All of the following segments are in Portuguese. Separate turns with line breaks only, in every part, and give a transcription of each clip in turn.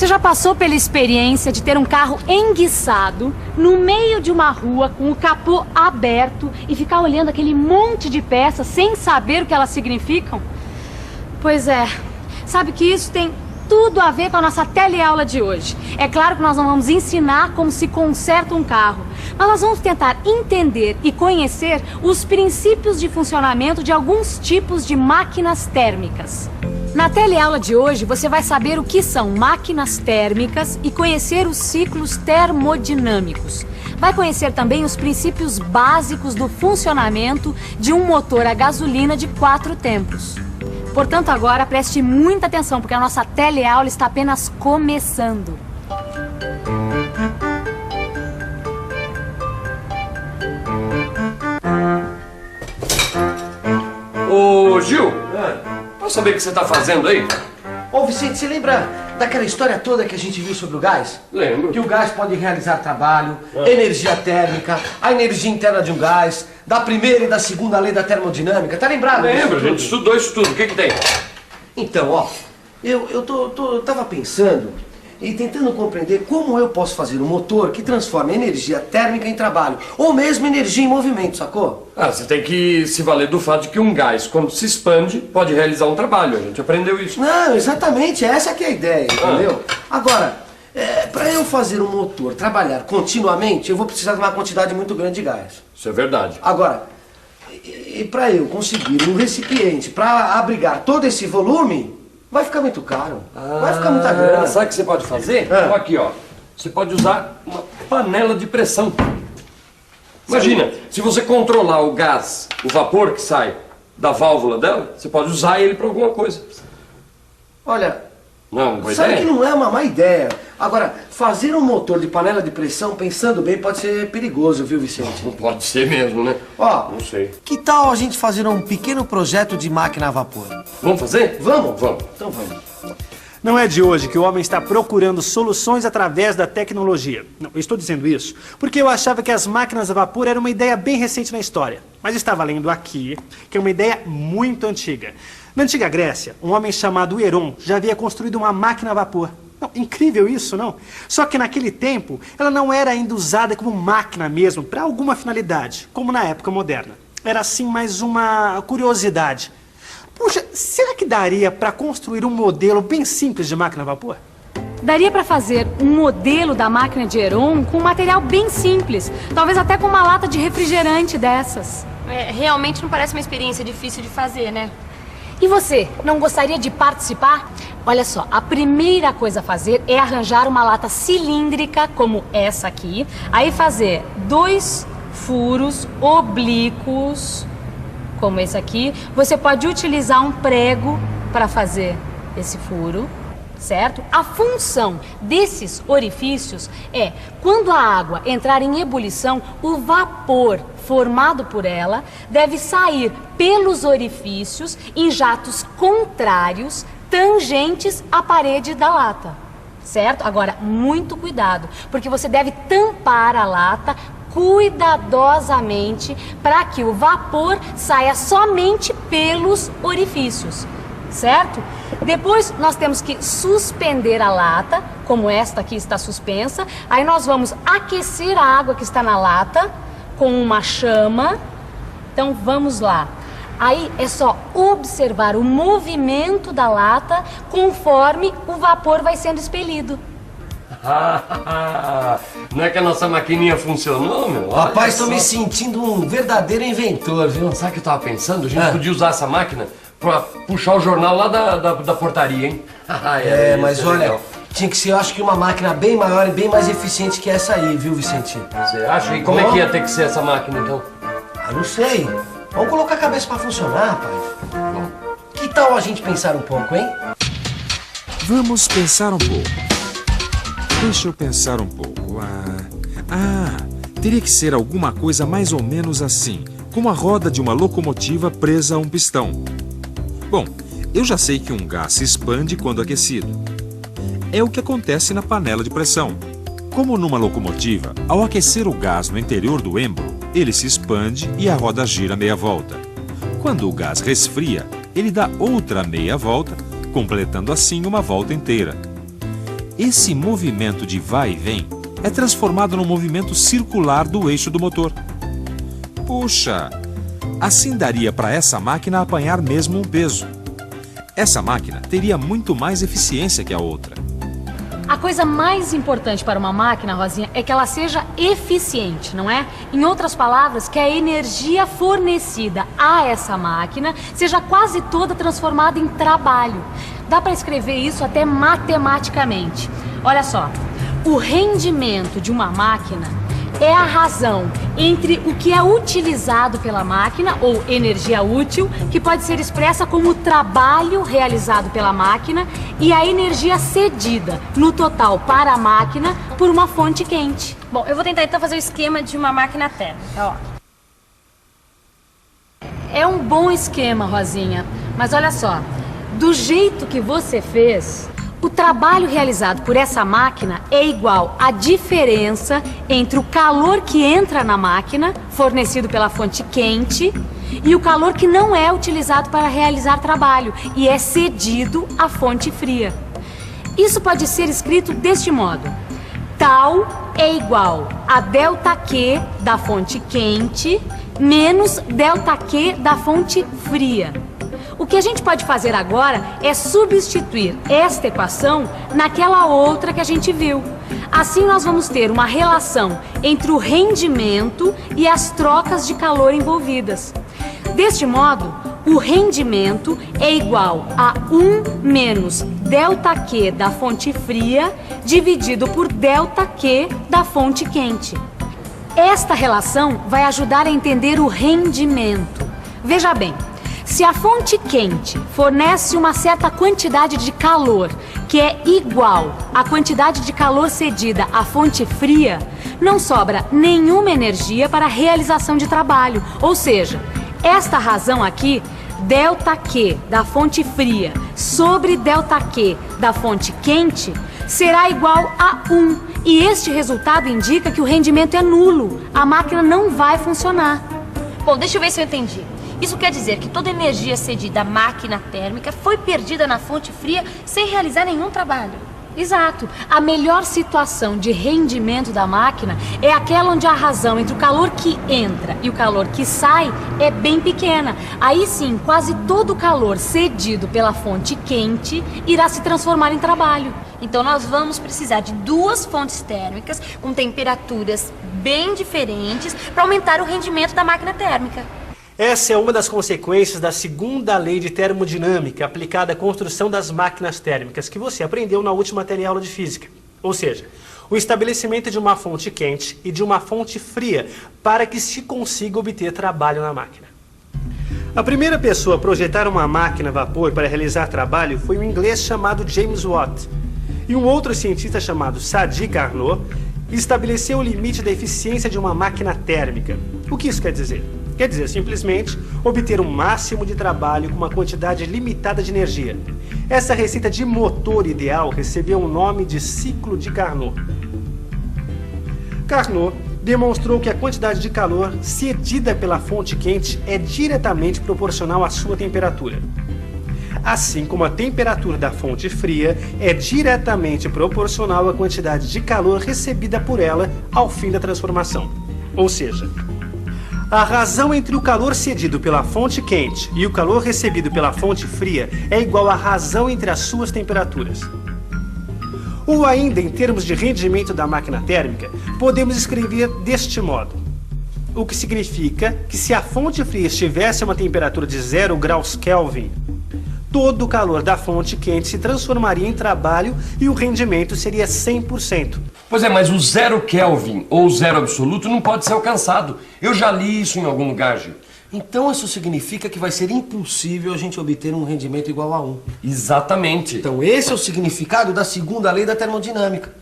Você já passou pela experiência de ter um carro enguiçado no meio de uma rua com o capô aberto e ficar olhando aquele monte de peças sem saber o que elas significam? Pois é, sabe que isso tem tudo a ver com a nossa teleaula de hoje. É claro que nós não vamos ensinar como se conserta um carro, mas nós vamos tentar entender e conhecer os princípios de funcionamento de alguns tipos de máquinas térmicas. Na teleaula de hoje, você vai saber o que são máquinas térmicas e conhecer os ciclos termodinâmicos. Vai conhecer também os princípios básicos do funcionamento de um motor a gasolina de 4 tempos. Portanto, agora preste muita atenção, porque a nossa teleaula está apenas começando.
Ô, Gil, posso saber o que você está fazendo aí?
Ô, Vicente, você lembra daquela história toda que a gente viu sobre o gás?
Lembro.
Que o gás pode realizar trabalho, energia térmica, a energia interna de um gás, da primeira e da segunda lei da termodinâmica. Tá lembrado?
Lembro, a gente estudou isso tudo. O que tem?
Então, ó, eu tava pensando e tentando compreender como eu posso fazer um motor que transforma energia térmica em trabalho, ou mesmo energia em movimento, sacou?
Você tem que se valer do fato de que um gás, quando se expande, pode realizar um trabalho. A gente aprendeu isso.
Não, exatamente, essa que é a ideia, entendeu? Agora, para eu fazer um motor trabalhar continuamente, eu vou precisar de uma quantidade muito grande de gás.
Isso é verdade.
Agora, e para eu conseguir um recipiente para abrigar todo esse volume, vai ficar muito caro. Vai ficar muita grana.
Sabe o que você pode fazer? Aqui, ó. Você pode usar uma panela de pressão. Imagina, se você controlar o gás, o vapor que sai da válvula dela, você pode usar ele para alguma coisa.
Olha,
Não, boa
sabe
ideia?
que não é uma má ideia. Agora, fazer um motor de panela de pressão, pensando bem, pode ser perigoso, viu, Vicente?
Não pode ser mesmo, né?
Ó,
Não sei.
que tal a gente fazer um pequeno projeto de máquina a vapor?
Vamos fazer?
Vamos?
Vamos.
Então vamos.
Não é de hoje que o homem está procurando soluções através da tecnologia. Não, eu estou dizendo isso porque eu achava que as máquinas a vapor eram uma ideia bem recente na história. Mas estava lendo aqui que é uma ideia muito antiga. Na antiga Grécia, um homem chamado Heron já havia construído uma máquina a vapor. Não, incrível isso, não? Só que naquele tempo, ela não era ainda usada como máquina mesmo, para alguma finalidade, como na época moderna. Era assim mais uma curiosidade. Puxa, será que daria para construir um modelo bem simples de máquina a vapor?
Daria para fazer um modelo da máquina de Heron com um material bem simples, talvez até com uma lata de refrigerante dessas.
Realmente não parece uma experiência difícil de fazer, né?
E você, não gostaria de participar? Olha só, a primeira coisa a fazer é arranjar uma lata cilíndrica como essa aqui, aí fazer 2 furos oblíquos, como esse aqui. Você pode utilizar um prego para fazer esse furo, certo? A função desses orifícios é, quando a água entrar em ebulição, o vapor formado por ela deve sair pelos orifícios em jatos contrários, tangentes à parede da lata, certo? Agora, muito cuidado, porque você deve tampar a lata cuidadosamente para que o vapor saia somente pelos orifícios, certo? Depois nós temos que suspender a lata, como esta aqui está suspensa. Aí nós vamos aquecer a água que está na lata com uma chama. Então vamos lá. Aí é só observar o movimento da lata conforme o vapor vai sendo expelido.
Não é que a nossa maquininha funcionou, meu?
Rapaz, estou me sentindo um verdadeiro inventor, viu?
Sabe o que eu tava pensando? A gente podia usar essa máquina pra puxar o jornal lá da portaria, hein?
Mas olha,
legal.
tinha que ser, eu acho que uma máquina bem maior e bem mais eficiente que essa aí, viu, Vicente?
Você acha? E como é que ia ter que ser essa máquina, então?
Não sei. Vamos colocar a cabeça pra funcionar, rapaz. Que tal a gente pensar um pouco, hein?
Vamos pensar um pouco. Deixa eu pensar um pouco. Teria que ser alguma coisa mais ou menos assim, como a roda de uma locomotiva presa a um pistão. Bom, eu já sei que um gás se expande quando aquecido. É o que acontece na panela de pressão. Como numa locomotiva, ao aquecer o gás no interior do êmbolo, ele se expande e a roda gira meia volta. Quando o gás resfria, ele dá outra meia volta, completando assim uma volta inteira. esse movimento de vai e vem é transformado no movimento circular do eixo do motor. Puxa, assim daria para essa máquina apanhar mesmo um peso. Essa máquina teria muito mais eficiência que a outra.
A coisa mais importante para uma máquina, Rosinha, é que ela seja eficiente, não é? Em outras palavras, que a energia fornecida a essa máquina seja quase toda transformada em trabalho. Dá para escrever isso até matematicamente. Olha só, o rendimento de uma máquina é a razão entre o que é utilizado pela máquina, ou energia útil, que pode ser expressa como trabalho realizado pela máquina, e a energia cedida, no total, para a máquina, por uma fonte quente.
Bom, eu vou tentar então fazer o esquema de uma máquina térmica, ó.
É um bom esquema, Rosinha, mas olha só, do jeito que você fez, o trabalho realizado por essa máquina é igual à diferença entre o calor que entra na máquina, fornecido pela fonte quente, e o calor que não é utilizado para realizar trabalho e é cedido à fonte fria. Isso pode ser escrito deste modo: tal é igual a ΔQ da fonte quente menos ΔQ da fonte fria. O que a gente pode fazer agora é substituir esta equação naquela outra que a gente viu. Assim nós vamos ter uma relação entre o rendimento e as trocas de calor envolvidas. Deste modo, o rendimento é igual a 1 menos ΔQ da fonte fria dividido por ΔQ da fonte quente. Esta relação vai ajudar a entender o rendimento. Veja bem, se a fonte quente fornece uma certa quantidade de calor, que é igual à quantidade de calor cedida à fonte fria, não sobra nenhuma energia para a realização de trabalho. Ou seja, esta razão aqui, ΔQ da fonte fria sobre ΔQ da fonte quente, será igual a 1. E este resultado indica que o rendimento é nulo. A máquina não vai funcionar.
Bom, deixa eu ver se eu entendi. Isso quer dizer que toda energia cedida à máquina térmica foi perdida na fonte fria sem realizar nenhum trabalho.
Exato. A melhor situação de rendimento da máquina é aquela onde a razão entre o calor que entra e o calor que sai é bem pequena. Aí sim, quase todo o calor cedido pela fonte quente irá se transformar em trabalho.
Então nós vamos precisar de duas fontes térmicas com temperaturas bem diferentes para aumentar o rendimento da máquina térmica.
Essa é uma das consequências da segunda lei de termodinâmica aplicada à construção das máquinas térmicas que você aprendeu na última teleaula de física. Ou seja, o estabelecimento de uma fonte quente e de uma fonte fria para que se consiga obter trabalho na máquina. A primeira pessoa a projetar uma máquina a vapor para realizar trabalho foi um inglês chamado James Watt. E um outro cientista chamado Sadi Carnot estabeleceu o limite da eficiência de uma máquina térmica. O que isso quer dizer? Quer dizer, simplesmente, obter um máximo de trabalho com uma quantidade limitada de energia. Essa receita de motor ideal recebeu o nome de ciclo de Carnot. Carnot demonstrou que a quantidade de calor cedida pela fonte quente é diretamente proporcional à sua temperatura. Assim como a temperatura da fonte fria é diretamente proporcional à quantidade de calor recebida por ela ao fim da transformação. Ou seja, a razão entre o calor cedido pela fonte quente e o calor recebido pela fonte fria é igual à razão entre as suas temperaturas. Ou ainda, em termos de rendimento da máquina térmica, podemos escrever deste modo. O que significa que se a fonte fria estivesse a uma temperatura de 0 graus Kelvin, todo o calor da fonte quente se transformaria em trabalho e o rendimento seria 100%.
Pois é, mas o 0 Kelvin ou 0 absoluto não pode ser alcançado. Eu já li isso em algum lugar, Gil.
Então isso significa que vai ser impossível a gente obter um rendimento igual a 1.
Exatamente.
Então esse é o significado da segunda lei da termodinâmica.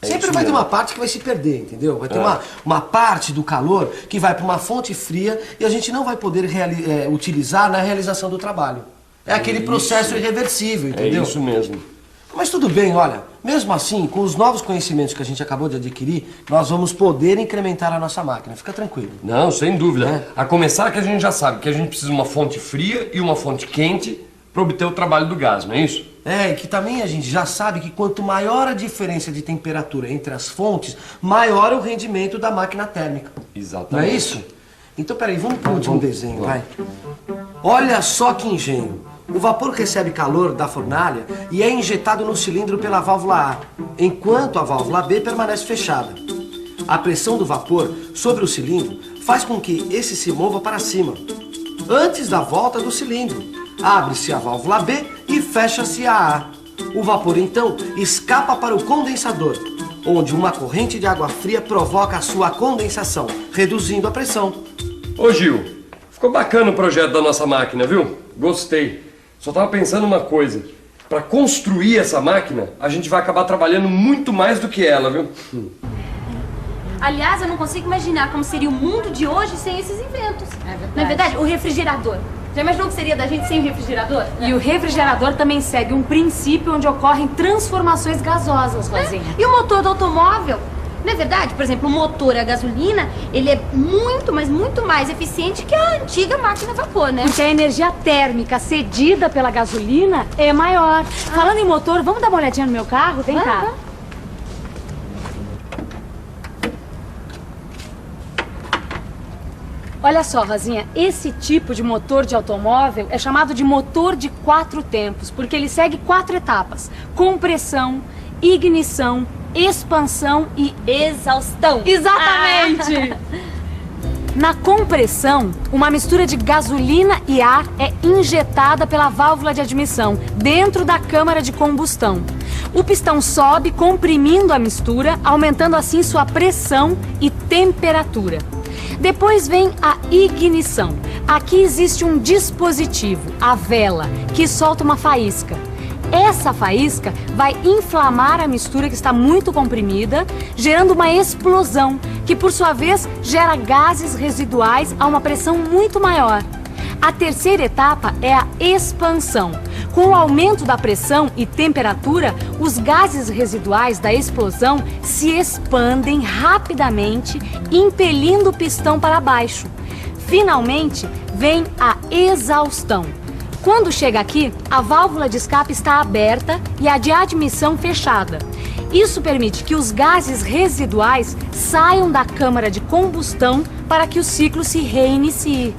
Sempre vai ter
mesmo.
uma parte que vai se perder, entendeu? Vai ter uma parte do calor que vai para uma fonte fria e a gente não vai poder utilizar na realização do trabalho. É aquele processo irreversível, entendeu?
É isso mesmo.
Mas tudo bem, olha, mesmo assim, com os novos conhecimentos que a gente acabou de adquirir, nós vamos poder incrementar a nossa máquina. Fica tranquilo.
Não, sem dúvida. A começar que a gente já sabe que a gente precisa de uma fonte fria e uma fonte quente para obter o trabalho do gás, não é isso?
É, e que também a gente já sabe que quanto maior a diferença de temperatura entre as fontes, maior é o rendimento da máquina térmica.
Exatamente.
Não é isso? Então, peraí, vamos pro último desenho, vai. Olha só que engenho. O vapor recebe calor da fornalha e é injetado no cilindro pela válvula A, enquanto a válvula B permanece fechada. A pressão do vapor sobre o cilindro faz com que esse se mova para cima. Antes da volta do cilindro, abre-se a válvula B e fecha-se a A. O vapor, então, escapa para o condensador, onde uma corrente de água fria provoca a sua condensação, reduzindo a pressão.
Ô Gil, ficou bacana o projeto da nossa máquina, viu? Gostei. Só tava pensando uma coisa. Para construir essa máquina, a gente vai acabar trabalhando muito mais do que ela, viu?
Aliás, eu não consigo imaginar como seria o mundo de hoje sem esses inventos. Não é verdade? O refrigerador. Já imaginou o que seria da gente sem o refrigerador?
E o refrigerador também segue um princípio onde ocorrem transformações gasosas, Rosinha.
E o motor do automóvel? Não é verdade? Por exemplo, o motor a gasolina, ele é muito, mas muito mais eficiente que a antiga máquina a vapor, né?
Porque a energia térmica cedida pela gasolina é maior. Falando em motor, vamos dar uma olhadinha no meu carro? Vem cá. Olha só, Rosinha, esse tipo de motor de automóvel é chamado de motor de 4 tempos, porque ele segue 4 etapas: compressão, ignição, expansão e exaustão. Exatamente! Na compressão, uma mistura de gasolina e ar é injetada pela válvula de admissão dentro da câmara de combustão. O pistão sobe comprimindo a mistura, aumentando assim sua pressão e temperatura. Depois vem a ignição. Aqui existe um dispositivo, a vela, que solta uma faísca. Essa faísca vai inflamar a mistura que está muito comprimida, gerando uma explosão, que por sua vez gera gases residuais a uma pressão muito maior. A terceira etapa é a expansão. Com o aumento da pressão e temperatura, os gases residuais da explosão se expandem rapidamente, impelindo o pistão para baixo. Finalmente, vem a exaustão. Quando chega aqui, a válvula de escape está aberta e a de admissão fechada. Isso permite que os gases residuais saiam da câmara de combustão para que o ciclo se reinicie.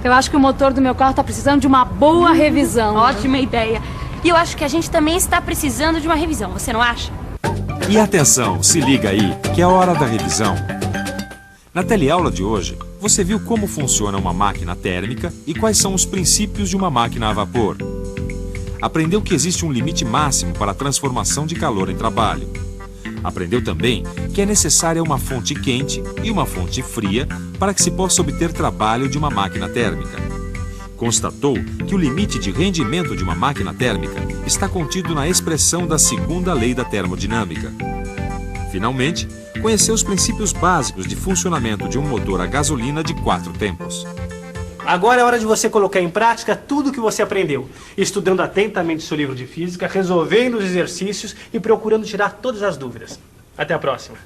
Eu acho que o motor do meu carro está precisando de uma boa revisão.
Ótima ideia. E eu acho que a gente também está precisando de uma revisão, você não acha?
E atenção, se liga aí, que é hora da revisão. Na teleaula de hoje, você viu como funciona uma máquina térmica e quais são os princípios de uma máquina a vapor. Aprendeu que existe um limite máximo para a transformação de calor em trabalho. Aprendeu também que é necessária uma fonte quente e uma fonte fria para que se possa obter trabalho de uma máquina térmica. Constatou que o limite de rendimento de uma máquina térmica está contido na expressão da segunda lei da termodinâmica. Finalmente, conheceu os princípios básicos de funcionamento de um motor a gasolina de 4 tempos.
Agora é hora de você colocar em prática tudo o que você aprendeu, estudando atentamente seu livro de física, resolvendo os exercícios e procurando tirar todas as dúvidas. Até a próxima!